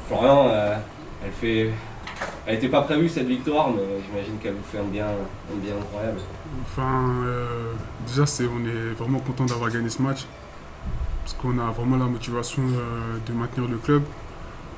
Florian, elle n'était pas prévue cette victoire, mais j'imagine qu'elle vous fait un bien incroyable. Enfin, déjà, on est vraiment content d'avoir gagné ce match parce qu'on a vraiment la motivation de maintenir le club.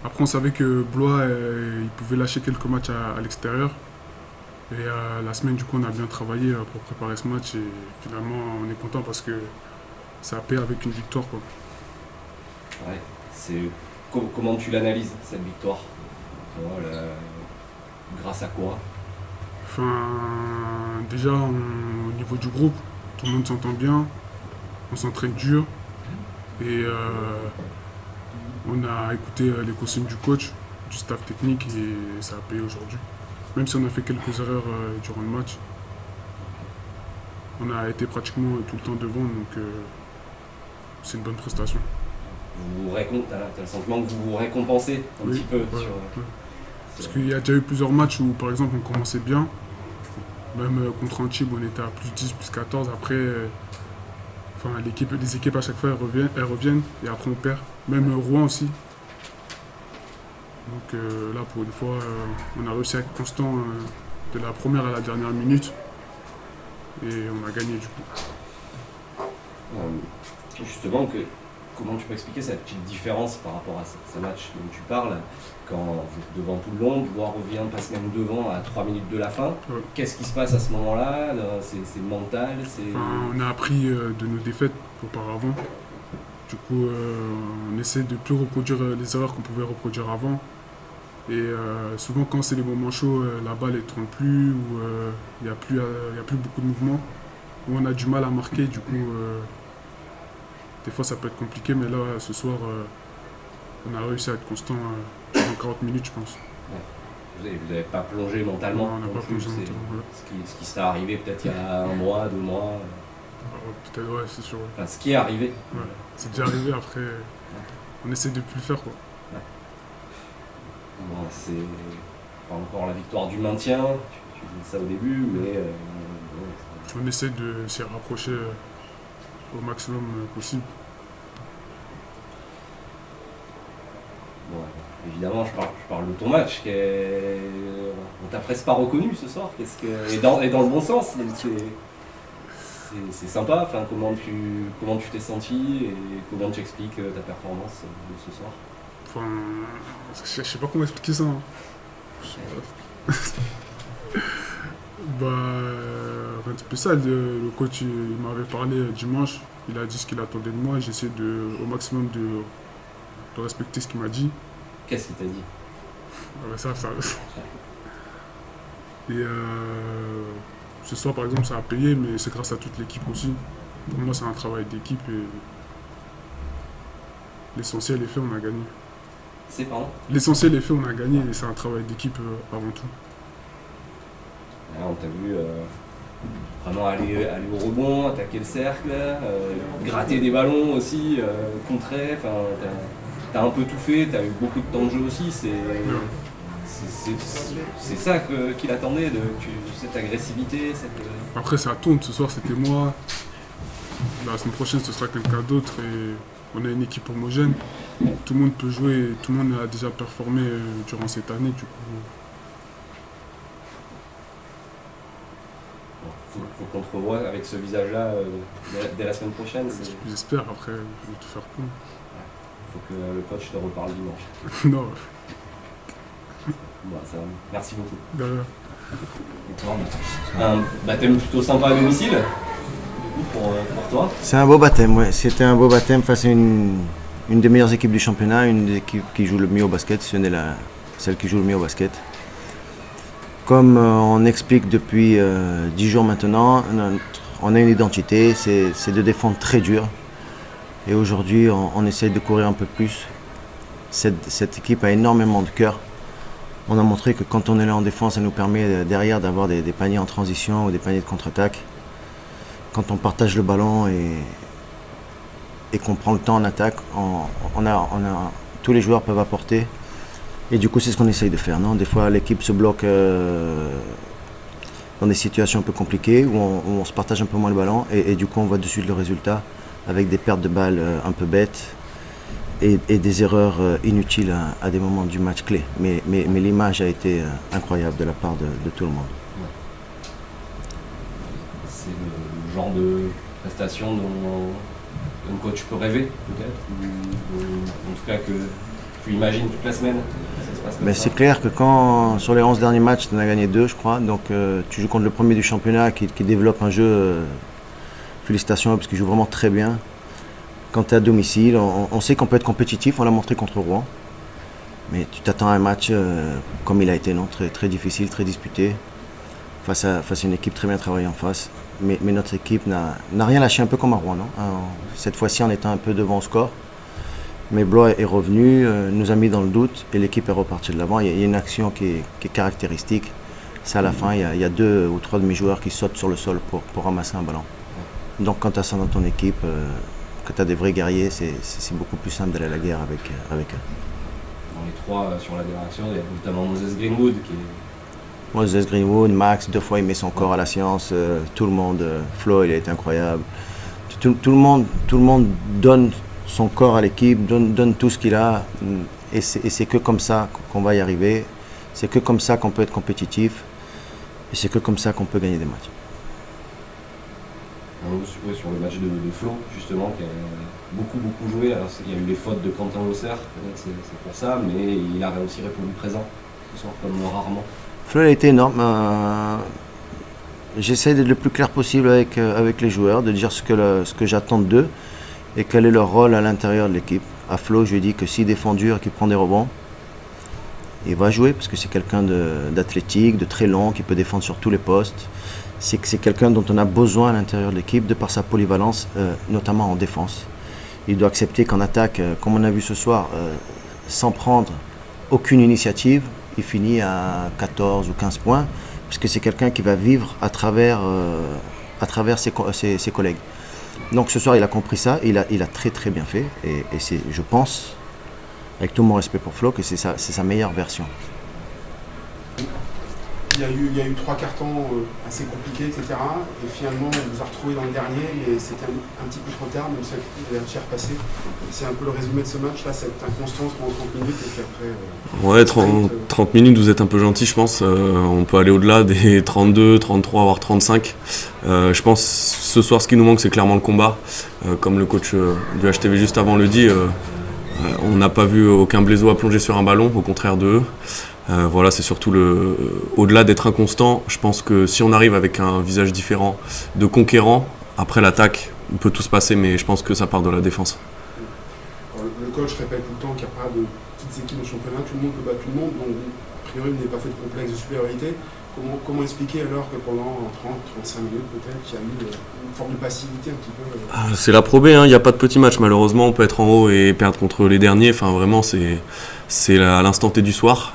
Après, on savait que Blois, il pouvait lâcher quelques matchs à l'extérieur. Et la semaine, du coup, on a bien travaillé pour préparer ce match et finalement, on est content parce que ça a payé avec une victoire, quoi. Ouais, comment tu l'analyses cette victoire? Grâce à quoi? Enfin, déjà, au niveau du groupe, tout le monde s'entend bien, on s'entraîne dur et on a écouté les consignes du coach, du staff technique et ça a payé aujourd'hui. Même si on a fait quelques erreurs durant le match, on a été pratiquement tout le temps devant, donc c'est une bonne prestation. T'as le sentiment que vous vous récompensez un Oui, petit peu ouais, sur. ouais. Parce qu'il y a déjà eu plusieurs matchs où, par exemple, on commençait bien. Même contre Antibes, on était à plus 10, plus 14. Après, enfin, les équipes à chaque fois, elles reviennent et après on perd. Même Rouen aussi. Donc là, pour une fois, on a réussi à être constant de la première à la dernière minute. Et on a gagné du coup. Justement, comment tu peux expliquer cette petite différence par rapport à ce match dont tu parles, quand vous êtes devant tout le long, Blois revient, passe même devant à 3 minutes de la fin. Ouais. Qu'est-ce qui se passe à ce moment-là? C'est mental, Enfin, on a appris de nos défaites auparavant. Du coup, on essaie de ne plus reproduire les erreurs qu'on pouvait reproduire avant. Et souvent, quand c'est les moments chauds, la balle ne tourne plus, ou il n'y a plus beaucoup de mouvement, ou on a du mal à marquer. Du coup, des fois, ça peut être compliqué, mais là, ce soir, on a réussi à être constant pendant 40 minutes, je pense. Vous n'avez pas plongé mentalement? Non, on n'a pas plongé mentalement. Ouais. Ce qui serait arrivé peut-être il y a 1 mois, 2 mois. Peut-être, ouais, c'est sûr. Ouais. Enfin, ce qui est arrivé. Ouais. C'est déjà arrivé, après, on essaie de plus le faire, quoi. Bon, c'est pas encore la victoire du maintien, tu dis ça au début, mais On essaie de s'y rapprocher au maximum possible. bon, évidemment, je parle de ton match. On t'a presque pas reconnu ce soir. Et dans le bon sens, donc c'est sympa. Enfin, comment tu t'es senti et comment tu expliques ta performance de ce soir? Enfin, je sais pas comment expliquer ça. Hein. Bah, rien de spécial. Le coach il m'avait parlé dimanche. Il a dit ce qu'il attendait de moi. J'ai essayé au maximum de respecter ce qu'il m'a dit. Qu'est-ce qu'il t'a dit? Ah bah ça. Et ce soir, par exemple, ça a payé, mais c'est grâce à toute l'équipe aussi. Pour moi, c'est un travail d'équipe et l'essentiel est fait, on a gagné. C'est pardon? L'essentiel est fait, on a gagné et c'est un travail d'équipe avant tout. Là, on t'a vu vraiment aller au rebond, attaquer le cercle, gratter des ballons aussi, contrer. Enfin, t'as un peu tout fait, t'as eu beaucoup de temps de jeu aussi. C'est ça qu'il attendait, cette agressivité. Après, ça tourne. Ce soir, c'était moi. La semaine prochaine, ce sera quelqu'un d'autre. Et on a une équipe homogène. Tout le monde peut jouer. Et tout le monde a déjà performé durant cette année. Du coup, faut qu'on te revoie avec ce visage-là dès la semaine prochaine. j'espère. Après, je vais tout faire pour. Faut que le coach te reparle dimanche. Non, Bon, ça va. Merci beaucoup. derrière. Un baptême plutôt sympa à domicile, du coup, pour toi. C'est un beau baptême, ouais. C'était un beau baptême face à une des meilleures équipes du championnat, une des équipes qui joue le mieux au basket, celle qui joue le mieux au basket. Comme on explique depuis 10 jours maintenant, on a une identité, c'est de défendre très dur. Et aujourd'hui, on essaye de courir un peu plus. Cette équipe a énormément de cœur. On a montré que quand on est là en défense, ça nous permet derrière d'avoir des paniers en transition ou des paniers de contre-attaque. Quand on partage le ballon et qu'on prend le temps en attaque, tous les joueurs peuvent apporter. Et du coup, c'est ce qu'on essaye de faire. Non, des fois, l'équipe se bloque dans des situations un peu compliquées où on se partage un peu moins le ballon. Et du coup, on voit de suite le résultat avec des pertes de balles un peu bêtes. et des erreurs inutiles à des moments du match clé. Mais l'image a été incroyable de la part de tout le monde. C'est le genre de prestation dont un coach peut rêver, peut-être, ou en tout cas que tu imagines toute la semaine. Ça se passe comme Mais ça. c'est clair que quand, sur les 11 derniers matchs, tu en as gagné 2, je crois. Donc tu joues contre le premier du championnat qui développe un jeu. Félicitations parce qu'il joue vraiment très bien. Quand tu es à domicile, on sait qu'on peut être compétitif, on l'a montré contre Rouen. Mais tu t'attends à un match comme il a été, non, très, très difficile, très disputé, face à une équipe très bien travaillée en face. Mais notre équipe n'a rien lâché, un peu comme à Rouen, non? Cette fois-ci, en étant un peu devant au score. Mais Blois est revenu, nous a mis dans le doute et l'équipe est repartie de l'avant. Il y a une action qui est caractéristique. C'est à la fin, il y a 2 ou 3 de mes joueurs qui sautent sur le sol pour ramasser un ballon. Donc quand tu as ça dans ton équipe, que tu as des vrais guerriers, c'est beaucoup plus simple d'aller à la guerre avec eux. Dans les 3 sur la direction, il y a notamment Moses Greenwood qui est. Moses Greenwood, Max, 2 fois il met son corps à la séance, tout le monde, Flo il a été incroyable. Tout le monde donne son corps à l'équipe, donne tout ce qu'il a, et c'est que comme ça qu'on va y arriver, c'est que comme ça qu'on peut être compétitif, et c'est que comme ça qu'on peut gagner des matchs. Sur le match de Flo, justement, qui a beaucoup joué. Alors, il y a eu les fautes de Quentin Losser, peut-être c'est pour ça, mais il a aussi répondu présent ce soir, comme rarement. Flo a été énorme. J'essaie d'être le plus clair possible avec les joueurs, de dire ce que j'attends d'eux et quel est leur rôle à l'intérieur de l'équipe. À Flo, je lui dis que s'il défend dur et qu'il prend des rebonds, il va jouer parce que c'est quelqu'un d'athlétique, de très long, qui peut défendre sur tous les postes. C'est quelqu'un dont on a besoin à l'intérieur de l'équipe, de par sa polyvalence, notamment en défense. Il doit accepter qu'en attaque, comme on a vu ce soir, sans prendre aucune initiative, il finit à 14 ou 15 points, puisque c'est quelqu'un qui va vivre à travers ses collègues. Donc ce soir, il a compris ça, il a très très bien fait, et je pense, avec tout mon respect pour Flo, que c'est sa meilleure version. Il y a eu 3 cartons assez compliqués, etc. Et finalement, on vous a retrouvé dans le dernier, mais c'était un petit peu trop tard, même si vous avez cher passé. C'est un peu le résumé de ce match, là, cette inconstance pendant 30 minutes, et puis après... Ouais, 30 minutes, vous êtes un peu gentil, je pense. On peut aller au-delà des 32, 33, voire 35. Je pense ce soir, ce qui nous manque, c'est clairement le combat. Comme le coach du HTV juste avant le dit, on n'a pas vu aucun Blaisois plonger sur un ballon, au contraire d'eux. Voilà, c'est surtout au-delà d'être inconstant, je pense que si on arrive avec un visage différent de conquérant, après l'attaque, on peut tout se passer, mais je pense que ça part de la défense. Alors, le coach répète tout le temps qu'il n'y a pas de petites équipes au championnat, tout le monde peut battre tout le monde, donc a priori, il n'est pas fait de complexe de supériorité. Comment expliquer alors que pendant 30-35 minutes, peut-être, il y a eu une forme de passivité un petit peu C'est la Pro B, il n'y a pas de petit match, malheureusement, on peut être en haut et perdre contre les derniers, enfin vraiment c'est à l'instant T du soir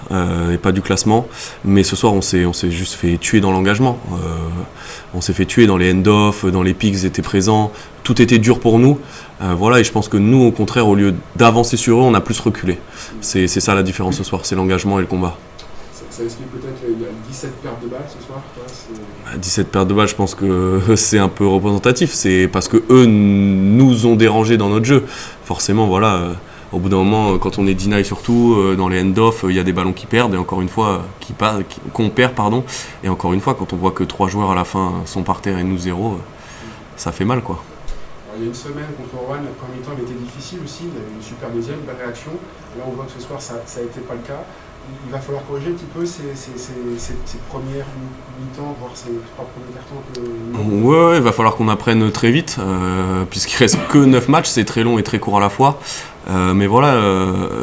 et pas du classement, mais ce soir on s'est juste fait tuer dans l'engagement, on s'est fait tuer dans les end-off, dans les pics étaient présents, tout était dur pour nous, voilà, et je pense que nous au contraire, au lieu d'avancer sur eux, on a plus reculé, c'est ça la différence ce soir, c'est l'engagement et le combat. Ça explique peut-être qu'il y a 17 pertes de balles ce soir, quoi, 17 pertes de balles, je pense que c'est un peu représentatif, c'est parce que eux nous ont dérangés dans notre jeu, forcément, voilà. Au bout d'un moment, quand on est deny surtout, dans les end-off, il y a des ballons qui perdent, et encore une fois, qu'on perd, pardon. Et encore une fois, quand on voit que 3 joueurs à la fin sont par terre et nous 0, ça fait mal, quoi. Alors, il y a une semaine contre Rouen, la première mi-temps avait été difficile aussi, il y avait une super deuxième, belle réaction. Là, on voit que ce soir, ça n'a été pas le cas. Il va falloir corriger un petit peu ces premières mi-temps, voire ces 3 premiers cartons. Ouais, il va falloir qu'on apprenne très vite, puisqu'il reste que 9 matchs, c'est très long et très court à la fois. Mais voilà,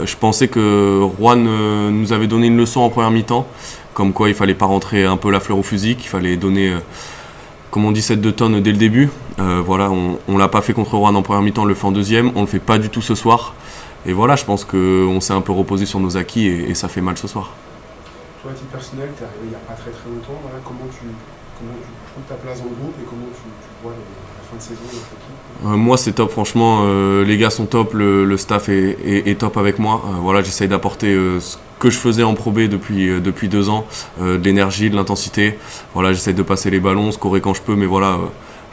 je pensais que Rouen nous avait donné une leçon en première mi-temps, comme quoi il fallait pas rentrer un peu la fleur au fusil, qu'il fallait donner, comme on dit, 7 tonnes dès le début. Voilà, on l'a pas fait contre Rouen en première mi-temps, on le fait en deuxième, on le fait pas du tout ce soir. Et voilà, je pense qu'on s'est un peu reposé sur nos acquis et ça fait mal ce soir. Toi, à titre personnel, tu es arrivé il n'y a pas très longtemps, voilà, comment tu trouves ta place dans le groupe et comment tu vois la fin de saison de notre équipe? Moi c'est top, franchement, les gars sont top, le staff est top avec moi. Voilà, j'essaye d'apporter ce que je faisais en Pro B depuis 2 ans, de l'énergie, de l'intensité. Voilà, j'essaye de passer les ballons, scorer quand je peux, mais voilà,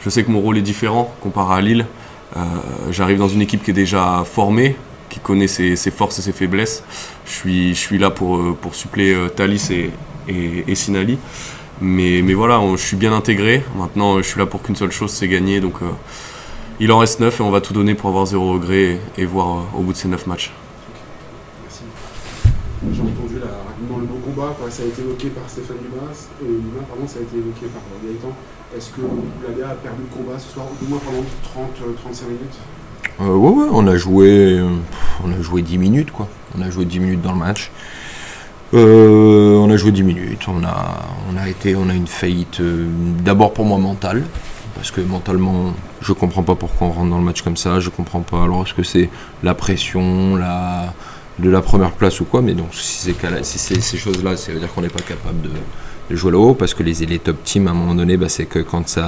je sais que mon rôle est différent comparé à Lille. J'arrive dans une équipe qui est déjà formée, qui connaît ses forces et ses faiblesses. Je suis là pour suppléer Thalys et Sinali. Mais voilà, je suis bien intégré. Maintenant, je suis là pour qu'une seule chose, c'est gagner. Donc, il en reste 9 et on va tout donner pour avoir 0 regret et voir au bout de ces 9 matchs. Merci. J'ai entendu rapidement le mot combat, ça a été évoqué par Stéphane Dumas, ça a été évoqué par Gaëtan. Est-ce que l'ADA a perdu le combat ce soir, au moins pendant 30-35 minutes? Ouais, on a joué 10 minutes, quoi. On a joué 10 minutes dans le match. On a joué 10 minutes, on a une faillite d'abord pour moi mentale, parce que mentalement je comprends pas pourquoi on rentre dans le match comme ça, je comprends pas alors est-ce que c'est la pression, de la première place ou quoi, mais donc si c'est ces choses-là, ça veut dire qu'on n'est pas capable de jouer là-haut, parce que les top teams à un moment donné, c'est que quand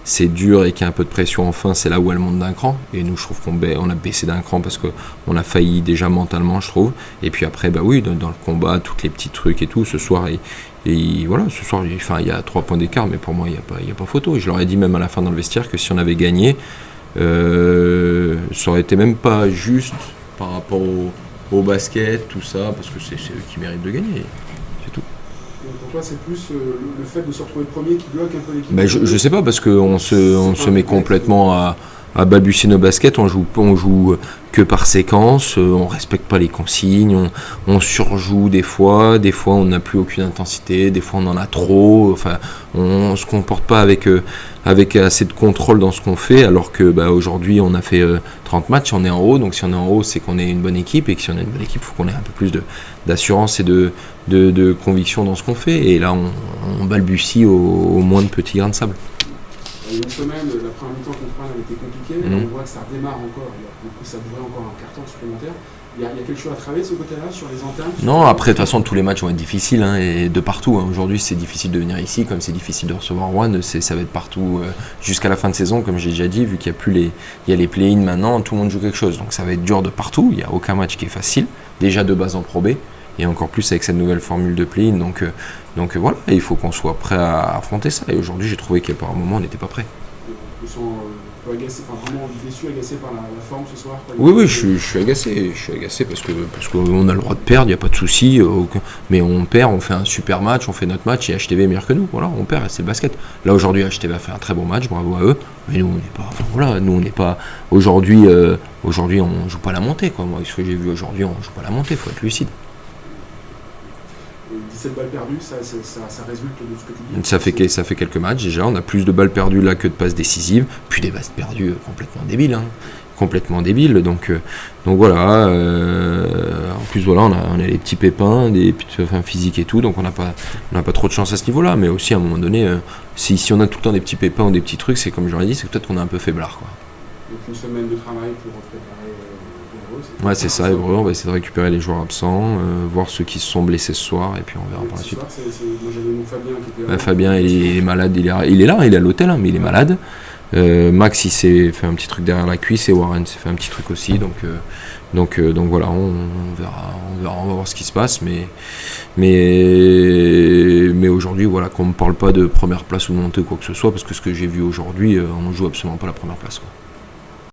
c'est dur et qu'il y a un peu de pression enfin, c'est là où elles montent d'un cran, et nous je trouve qu'on a baissé d'un cran parce qu'on a failli déjà mentalement, je trouve, et puis après dans le combat, tous les petits trucs et tout, ce soir ce soir il y a 3 points d'écart, mais pour moi il n'y a pas photo, et je leur ai dit même à la fin dans le vestiaire que si on avait gagné, ça aurait été même pas juste par rapport au basket, tout ça, parce que c'est eux qui méritent de gagner. Pour toi, c'est plus le fait de se retrouver premier qui bloque un peu l'équipe? Je sais pas, parce qu'on se met complètement à balbutier nos baskets, on joue que par séquence, on respecte pas les consignes, on surjoue des fois on n'a plus aucune intensité, des fois on en a trop, enfin on se comporte pas avec assez de contrôle dans ce qu'on fait, alors que aujourd'hui on a fait 30 matchs, on est en haut, donc si on est en haut c'est qu'on est une bonne équipe, et que si on est une bonne équipe il faut qu'on ait un peu plus d'assurance et de conviction dans ce qu'on fait, et là on balbutie au moins de petits grains de sable. Il y a une semaine, la première mi-temps contre Rennes avait été compliquée, on voit que ça redémarre encore, ça devrait encore un carton supplémentaire. Il y a quelque chose à travailler de ce côté-là, sur les entames? Non, après de toute façon tous les matchs vont être difficiles, et de partout. Aujourd'hui c'est difficile de venir ici, comme c'est difficile de recevoir Rouen, ça va être partout jusqu'à la fin de saison, comme j'ai déjà dit, vu qu'il y a les play-in maintenant, tout le monde joue quelque chose, donc ça va être dur de partout, il n'y a aucun match qui est facile, déjà de base en Pro B, et encore plus avec cette nouvelle formule de play-in, donc voilà, il faut qu'on soit prêt à affronter ça, et aujourd'hui j'ai trouvé qu'à un moment on n'était pas prêt. Ils sont vraiment déçus, agacés par la forme ce soir? Oui, je suis agacé parce qu'on a le droit de perdre, il n'y a pas de souci, mais on perd, on fait un super match, on fait notre match, et HTV est meilleur que nous, voilà, on perd, et c'est le basket. Là aujourd'hui HTV a fait un très bon match, bravo à eux, mais nous on n'est pas, aujourd'hui on joue pas la montée, quoi. Moi ce que j'ai vu aujourd'hui, on joue pas la montée, il faut être lucide. 17 balles perdues, ça résulte de ce que tu dis? Ça fait quelques matchs déjà, on a plus de balles perdues là que de passes décisives, puis des passes perdues complètement débiles, donc voilà, en plus voilà, on a des petits pépins, physiques et tout, donc on n'a pas trop de chance à ce niveau-là, mais aussi à un moment donné, si on a tout le temps des petits pépins ou des petits trucs, c'est comme j'aurais dit, c'est peut-être qu'on est un peu faiblard, quoi. Donc une semaine de travail pour préparer Hébreux. Ouais, c'est ça, Hébreux, on va essayer de récupérer les joueurs absents, voir ceux qui se sont blessés ce soir, et puis on verra par la suite. Moi j'avais mon Fabien qui était là. Fabien il est malade, il est là, il est à l'hôtel, mais il est malade. Max il s'est fait un petit truc derrière la cuisse, et Warren s'est fait un petit truc aussi, donc voilà, on verra, on va voir ce qui se passe, mais aujourd'hui voilà, qu'on ne parle pas de première place ou de montée ou quoi que ce soit, parce que ce que j'ai vu aujourd'hui, on ne joue absolument pas la première place, quoi.